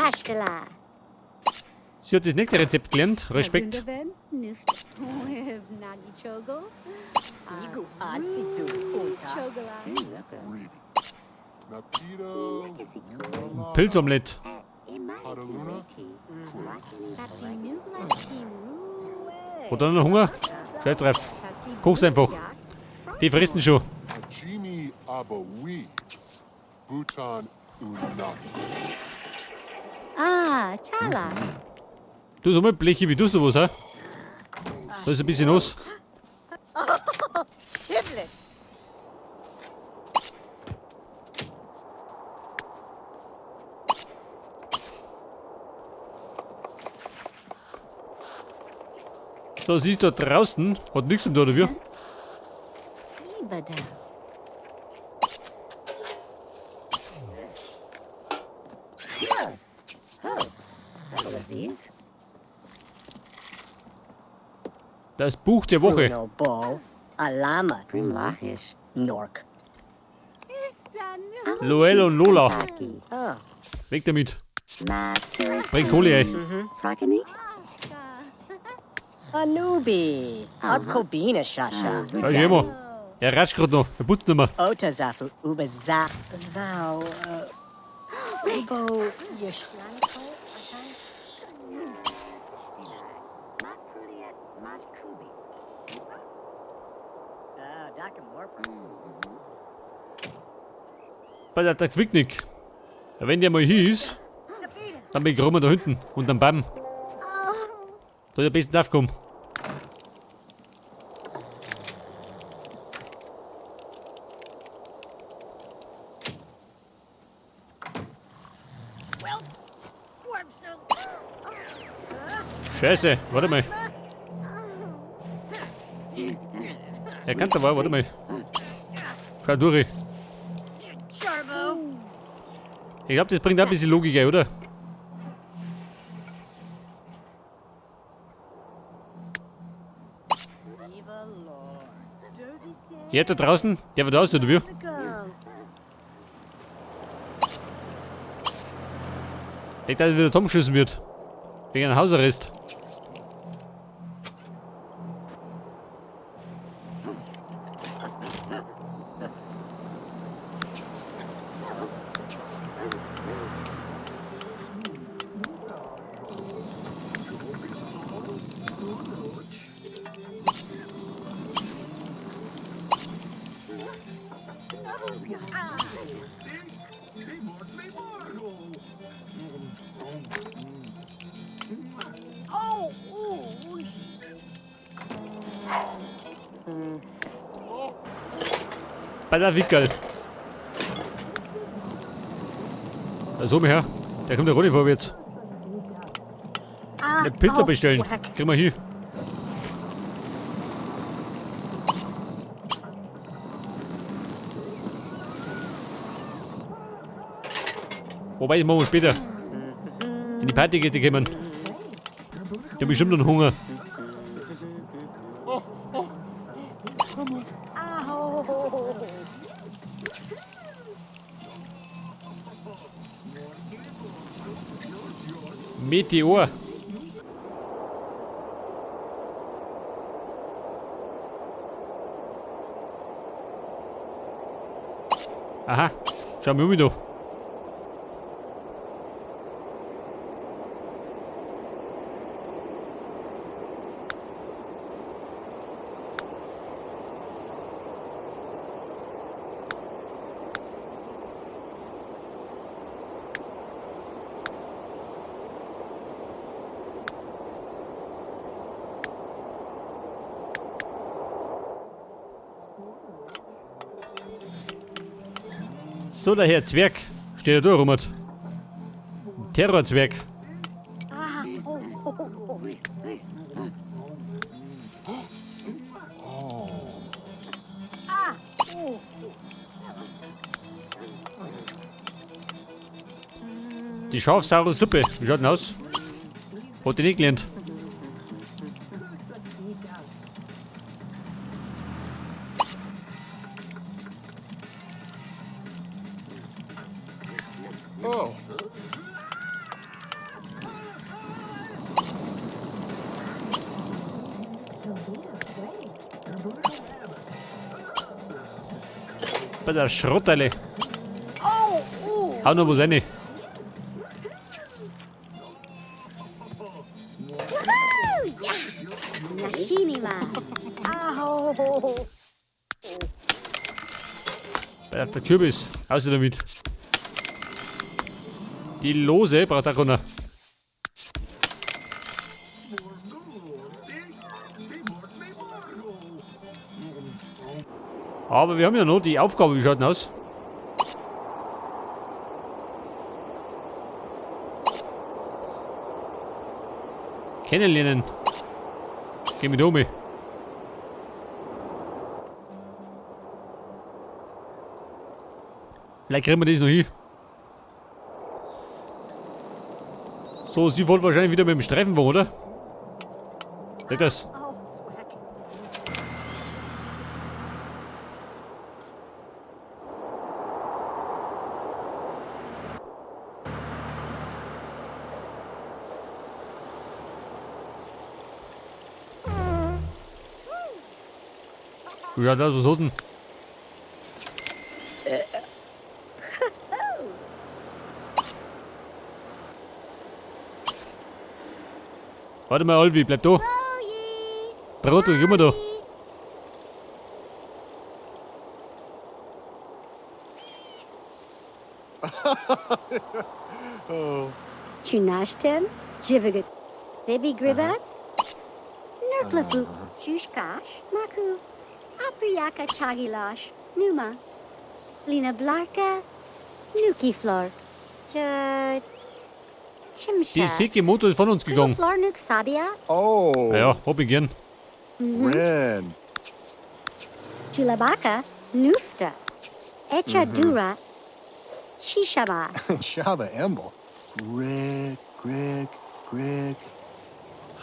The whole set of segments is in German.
Ashtala. Sie hat das nächste Rezept gelernt. Respekt. Pilzomelett. Hat er noch Hunger? Schnell drauf. Koch's einfach. Die fressen schon. Jimmy Abawi, Bhutan Unagi. Ah, Chala. Du sag mal, Blechi, wie tust du was, hä? Da ist ein bisschen nass. So, sie ist da draußen, hat nichts zum da, oder wie? Ibada. Aziz. Das Buch der Woche. Bruno Bo, Alama, Primlachish. Nork. Loel und Lola. Saki. Weg damit. Bring Kohle ein. Prakani. Anubi, Abkobina Shasha, Da ist immer. Er rascht gerade noch. Er putzt nicht mehr. Otazafu, Ubaza, Zao, Ubo, Yashlanko, Bei der Quicknick. Wenn der mal hier ist, dann bin ich rum da hinten. Und am Baum. Da ist am besten aufkommen. Scheiße, warte mal. Er kann da warte mal. Schau durch. Ich glaube, das bringt auch ein bisschen Logik ein, oder? Ja, da draußen, der wird aus, oder wie? Ich dachte, wieder Tom geschossen wird. Wegen einem Hausarrest. Bei der Wickel. Da so her. Der kommt ja gar nicht vorwärts. Eine Pizza bestellen. Kriegen wir hier. Wobei, das machen wir später. In die Partygäste kommen. Die haben bestimmt noch Hunger. Meteor. Aha, schau mal um da. So, der Herr Zwerg. Steht da rum. Terrorzwerg. Die scharfsaure Suppe. Wie schaut denn aus? Hat die nicht gelernt. Oh, Bei der Schrotteile. Hau noch was rein. Nashiniwa. Au! Bei der Kürbis. Außer damit. Die Lose braucht auch keiner. Aber wir haben ja noch die Aufgabe. Wie schaut denn aus? Kennenlernen. Geh mit um. Vielleicht kriegen wir das noch hin. So, sie wollen wahrscheinlich wieder mit dem Streifenwagen, oder? Seht das? Oh, swag. Ja, das was hat denn? Warte mal, Alvi, bleib da. Brottel, gib mir da. Chunashten. Jivigat. Baby gribats. Nurklafu. Shushkash. Maku. Apriyaka chagilash. Numa. Lina Blarka. Nuki Flork. Die Chimsha. Sägemotor ist von uns gegangen. Flor Nuk Sabia. Oh, Ja, hab ich gern. Ren. Chulabaka. Nufta. Echa Dura. Shishaba. Shaba Emble. Greg.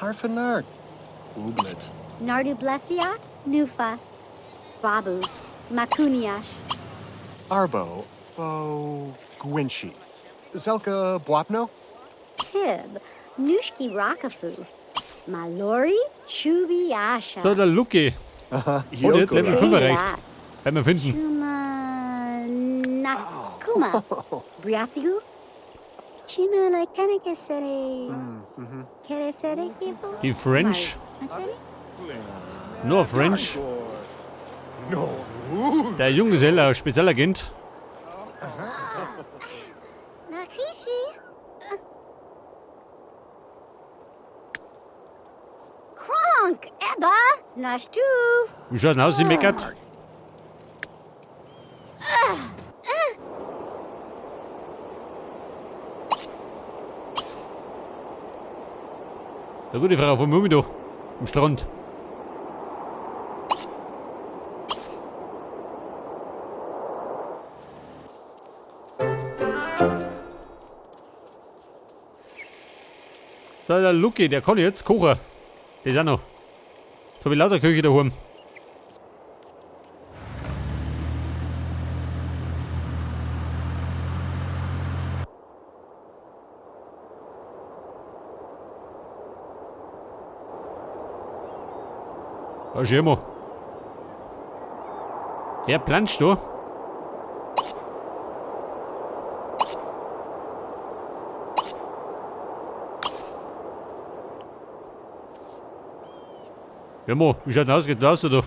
Harfenard. Ublet. Nardu Blessiat. Nufa. Babu. Makuniash. Arbo. Bo. Gwinchi. Zelka Bwapno. Tib. Nushki Rakafu. Malori. Shubi Asha. So, der Lucky. Und jetzt Level 5 erreicht. Werden wir finden. Chuma Nakuma. Briasigu. Chima like Kanakasere. Keresere Kipo. Die French. Machete? Nur French. No. Der Junggeselle, Spezialagent. Nakishi. Kronk. Ebba. Nashtu. Wie schaut denn aus, sie meckert? Na gute Frau, von Mumi da. Am Strand. So, der Lucky, der kann jetzt kochen. Das auch noch. So wie lauter Küche daheim. Da schau mal. Er planscht da. Ja, Mo, wie schaut denn aus? Geht das oder?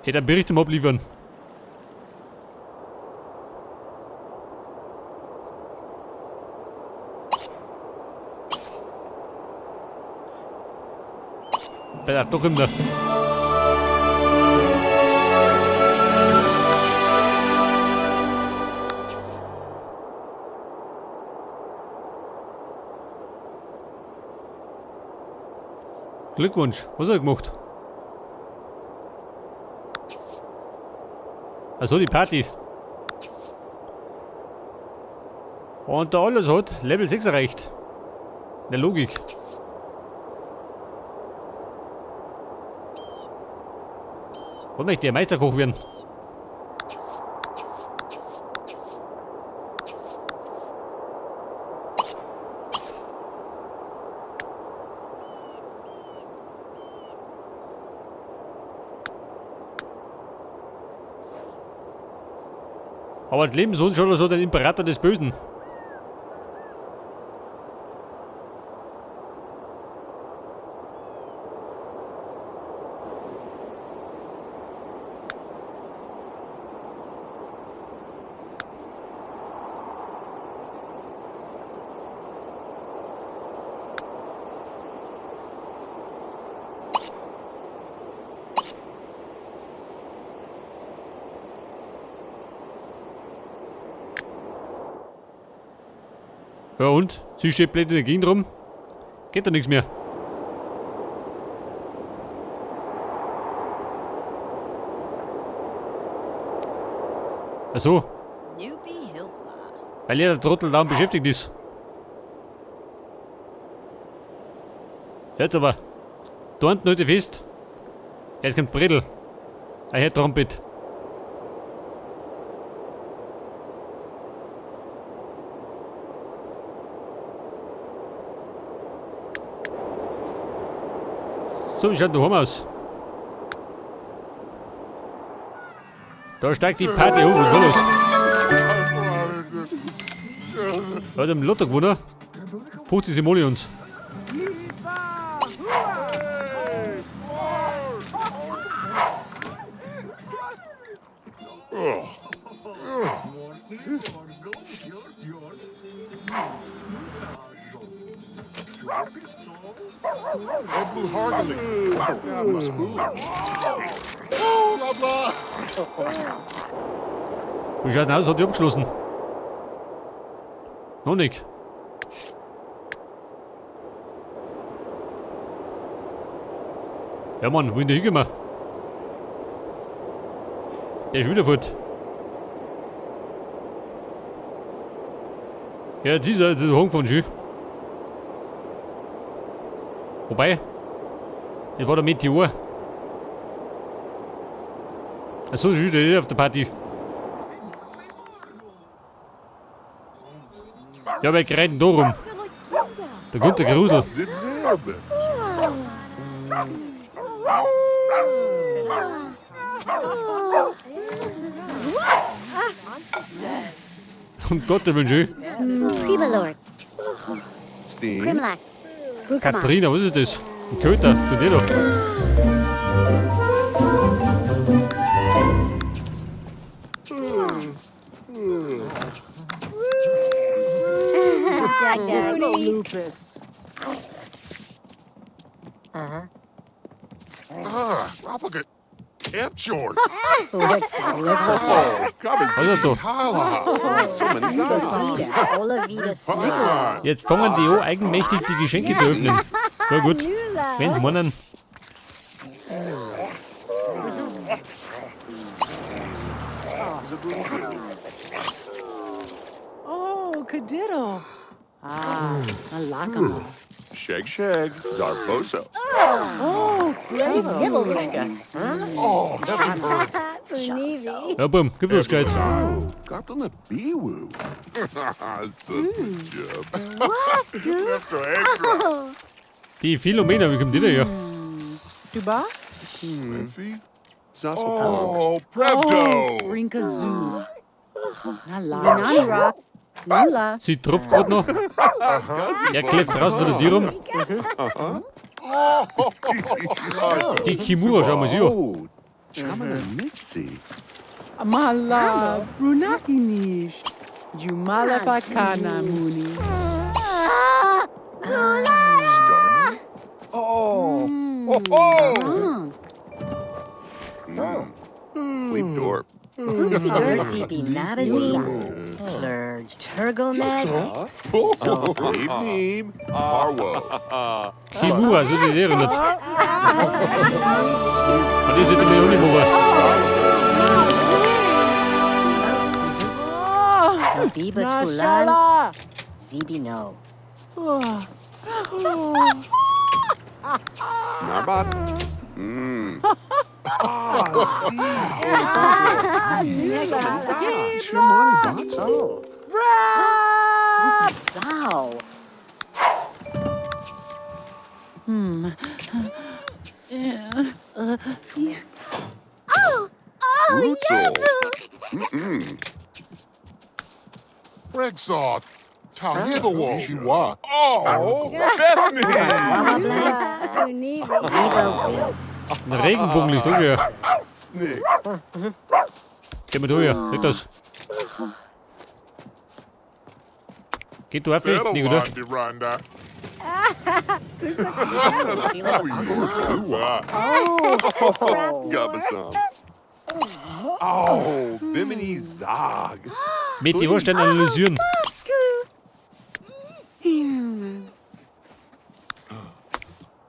Hätte einen Bericht zum Abliefern. Bleib doch immer. Glückwunsch, was hat er gemacht? Also die Party. Und da alles hat Level 6 erreicht. In der Logik. Und möchte der Meisterkoch werden. Aber das Lebenshund schon oder so den Imperator des Bösen. Ja und? Sie steht blöd in der Gegend rum. Geht doch nichts mehr. Ach so, Newbie Hillclaw. weil jeder Trottel da beschäftigt ist. Jetzt aber. Da unten heute fest. Jetzt kommt Bredel. Er hört Trompet. So, wie schaut daheim aus? Da steigt die Party hoch, was war los? Er hat im Lotto gewonnen. 50 Simoleons. Blue Hargely. Ja, must Oh, bla bla. Wie schaut denn aus? Hat die abgeschlossen? Noch nicht. Ja Mann, wohin der hingehen wir? Der ist wieder fort. Ja, dieser Hang von schön. Wobei, das war der Meteor. Achso, schön, der ist auf der Party. Ja, wer rennt denn da rum? Der Günther Grusel. Zip, zip. Um Gottes Willen schön. Primalords. Steve. Grimlock. Guck mal. Katharina, was ist das? Ein Köter, du dir doch. Lupus. Propagate. Epjord. Let's listen. Oh, Gabby. Was ist das da? Tala. So many Vida, Olavida Sigurd. Jetzt fangen die an, eigenmächtig die Geschenke zu öffnen. Na gut, wenn's meinen. Oh, Cadiddle. Ah, I like 'em all. Shag Shag. Zarboso. Oh, Nibblewinker. Oh, heaven bird. Navy. Ja, bumm, gib das Gescheit. Oh, got on the Biwoo. Suspect job. Extra, extra. Die Philomena, wie kommt die da her? Du Boss? Renfi. Oh, Prevdo. Rinkazoo. I like Nani Rock. Lula. Sie tropft grad noch. Er kläfft raus von der Tür rum. Die Kimura, schau mal sie an. Oh, Chamana Nixie. Mala, Brunaki nicht. Jumala Pakana Muni. Starman. Oh. Oh, oh. Fleep Dorp. Dirty Binabazi. Clerg. Turglemed. Oh, Neem Neem. Harwo. Kimura, so die Serie nicht. Und die sind mir auch nicht mehr. Biba Tulan. Nashala. Zibino. Narbat. Shamani Bato. Sao. Rutzel. Rexot. Tahibawa. Shiwa. Oh, Bethany! Wawa Blank. Ah, Nevi. Nebo. Ein Regenbogenlicht, okay. Snick. Geh mal durch, leg das. Geht du auf, Nico, du. Randi Randa. Gabba some. Oh, Bimini Zog. Mit die Vorstände analysieren.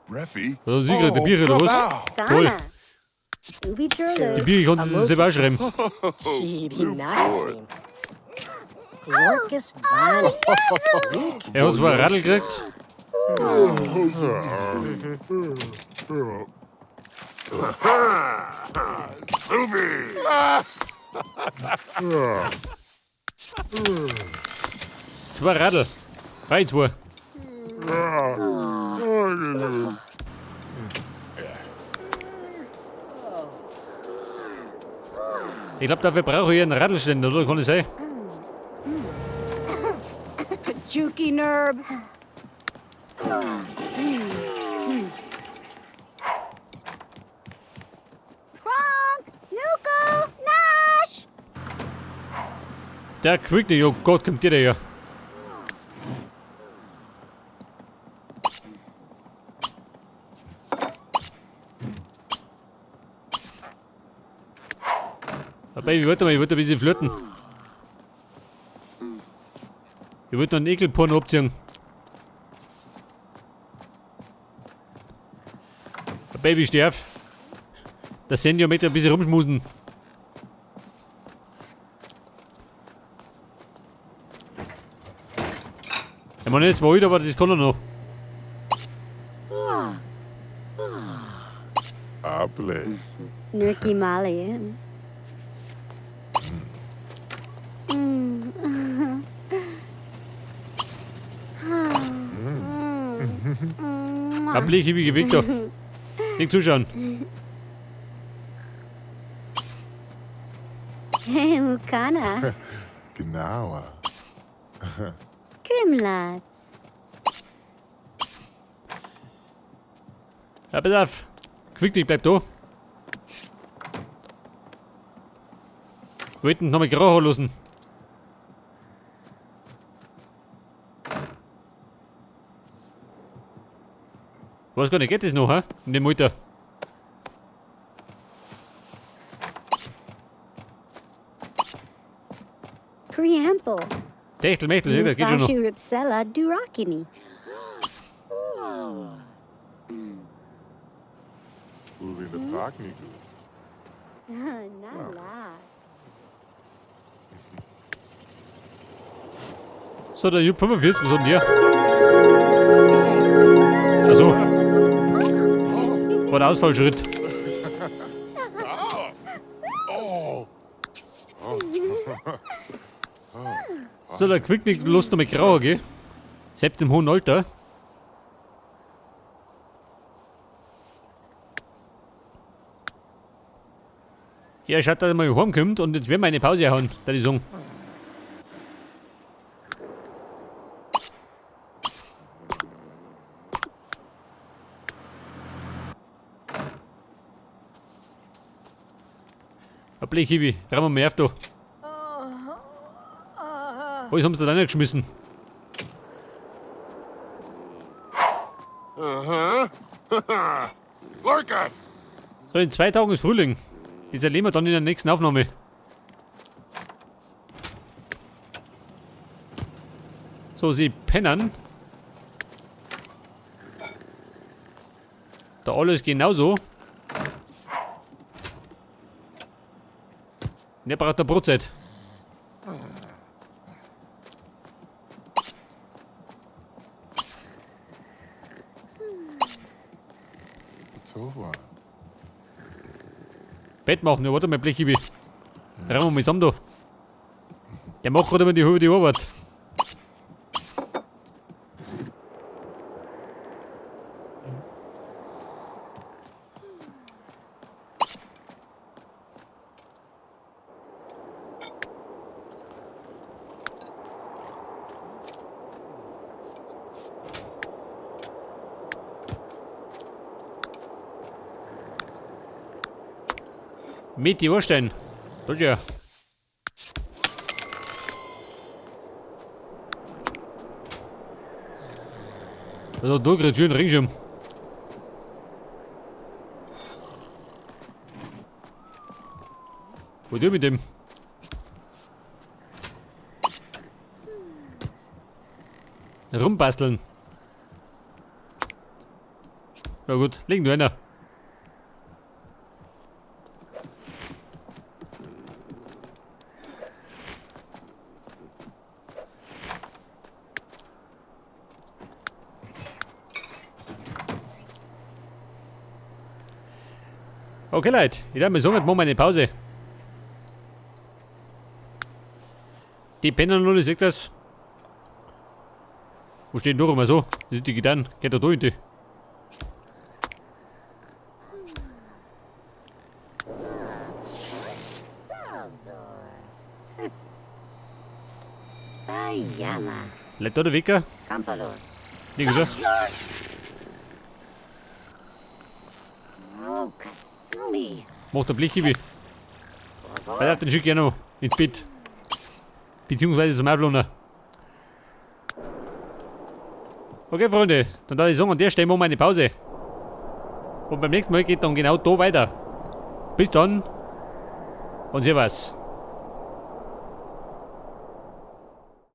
Refi. Was haben Sie gerade, die Biere oder was? Toll. Sana. Ubi Die Churlu. Biere konnten Sie selber ausschreiben. Chibi Nakafim. Glorkus Vani. Er hat zwar ein Radl gekriegt. Zwei Radl. Drei, zwei. Ich glaube, dafür brauche ich einen Radlständer, oder? Kann ich sein? Juki Nerb. Kronk. Nuko. Nash. Der Quickney, oh Gott, kommt der her. Baby, warte mal, ich wollte ein bisschen flirten. Ich wollte noch einen Ekelporno abziehen. Baby, steh auf. Das Sendiometer ein bisschen rumschmusen. Ich meine, jetzt war alt, aber das kann er noch. Apple. Nurki Malian. Ein Blech wie Victor. Nicht zuschauen. Mukana. Genau. Krimlatz. Ja, pass auf. Quickney, bleib da. Wir wollten noch mal grau lassen. Was gar nicht, geht das noch, hä? In dem Mutter. Preample. Techtel, Mechtel, seht ihr, geht schon noch. Fashu Ripsella Durakini. Uli the Park Niku. Nala. So, der Jupp 45, was hat denn der? Achso. War der Ausfallschritt. So, der Quicknick Lust noch mit Grauer, gell? Selbst im hohen Alter. Ja, schaut, dass er mal heimkommt und jetzt werden wir eine Pause hauen, da die sagen. Ein Blechhiwi, räumen wir mehr auf da. Alles haben sie da reingeschmissen. Lurkus! So, in 2 Tagen ist Frühling. Das erleben wir dann in der nächsten Aufnahme. So, sie pennen. Da alles genauso. Der braucht der Brotzeit. Tova. Bett machen, ja, warte mal, Blechibi. Räumen wir mal zusammen da. Der macht gerade mal die halbe Arbeit. Meteorstein. Das ist ja. Also da gerade schön Regenschirm. Was tue ich mit dem? Rumbasteln. Ja gut, liegen nur einer. Okay Leute, ich darf mal sagen, jetzt machen wir eine Pause. Die pennen noch nicht, seht ihr das? Wo steht noch immer so? Das ist die Gitarre. Geht da durch. Bayama. Leute, da der Wecker? Kampalo. Liegen so. Oh, Kasumi. Macht der Blech hiwi. Weil den schicke ich noch ins Bett. Beziehungsweise zum Auflohner. Okay, Freunde, dann würde ich sagen, an der Stelle machen wir eine Pause. Und beim nächsten Mal geht dann genau da weiter. Bis dann und servus.